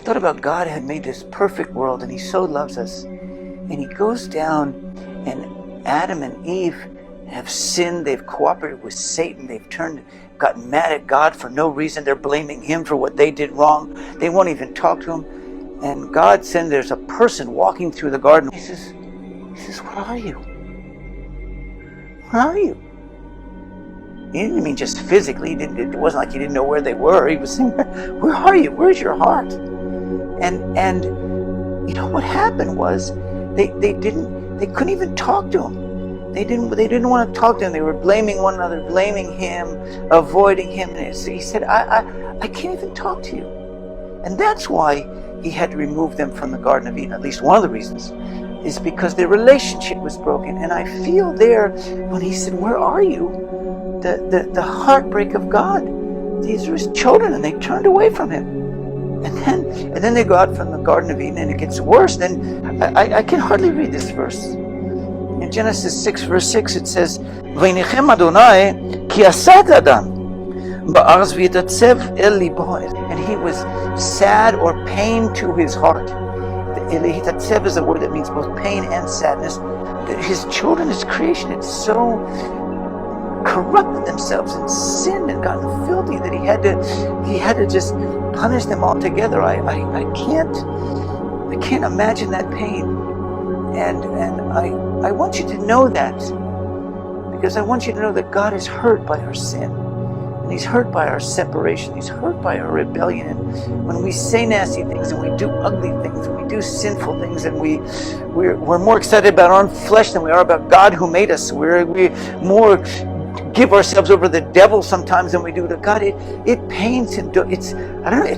thought about God had made this perfect world, and He so loves us. And He goes down, and Adam and Eve have sinned. They've cooperated with Satan. They've gotten mad at God for no reason. They're blaming Him for what they did wrong. They won't even talk to Him. And God said there's a person walking through the garden. He says, where are you? Where are you? He didn't mean just physically. It wasn't like He didn't know where they were. He was saying, where are you? Where's your heart? And you know what happened was they couldn't even talk to Him. They didn't want to talk to Him. They were blaming one another, blaming Him, avoiding Him. And He said, I can't even talk to you. And that's why He had to remove them from the Garden of Eden. At least one of the reasons is because their relationship was broken. And I feel there when He said, where are you? The heartbreak of God. These are His children, and they turned away from Him. And then they go out from the Garden of Eden, and it gets worse. Then I can hardly read this verse. In Genesis 6 verse 6 it says, "V'yinichem Adonai ki asat Adam ba'aretz v'yitatzev el libo." And He was sad or pain to His heart. Yitatzev is a word that means both pain and sadness. His children, His creation, it's so corrupted themselves and sinned and gotten filthy that he had to just punish them altogether. I can't imagine that pain, and I want you to know that, because I want you to know that God is hurt by our sin, and He's hurt by our separation. He's hurt by our rebellion. And when we say nasty things and we do ugly things and we do sinful things, and we're more excited about our own flesh than we are about God who made us. We more give ourselves over to the devil sometimes than we do to God. It pains Him. It's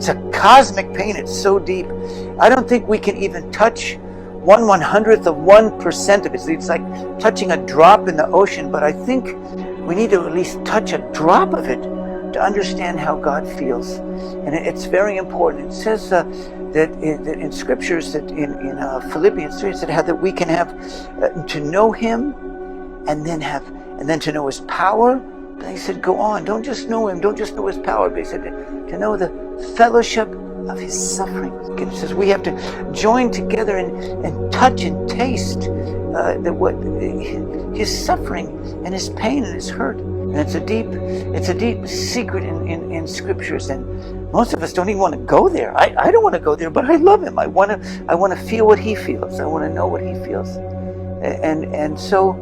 a cosmic pain. It's so deep. I don't think we can even touch 1/100th of 1% of it. It's like touching a drop in the ocean, but I think we need to at least touch a drop of it to understand how God feels. And it's very important. It says that in scriptures, that in Philippians 3, it said how that we can have to know Him and then to know His power. And He said, go on, don't just know Him, don't just know His power, but He said to know the fellowship of His suffering. It says we have to join together and touch and taste His suffering and His pain and His hurt. And it's a deep secret in scriptures, and most of us don't even want to go there. I don't want to go there, but I love Him. I want to feel what He feels. I want to know what He feels. And so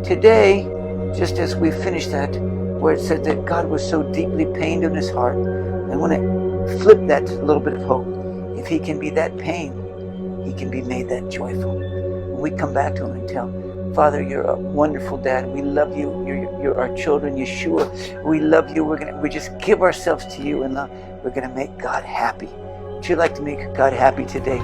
today, just as we finished that, where it said that God was so deeply pained in His heart, I want to flip that to a little bit of hope. If He can be that pain, He can be made that joyful. When we come back to Him and tell, Father, You're a wonderful Dad. We love You. You're our children. Yeshua, we love You. We just give ourselves to You, and we're going to make God happy. Would you like to make God happy today?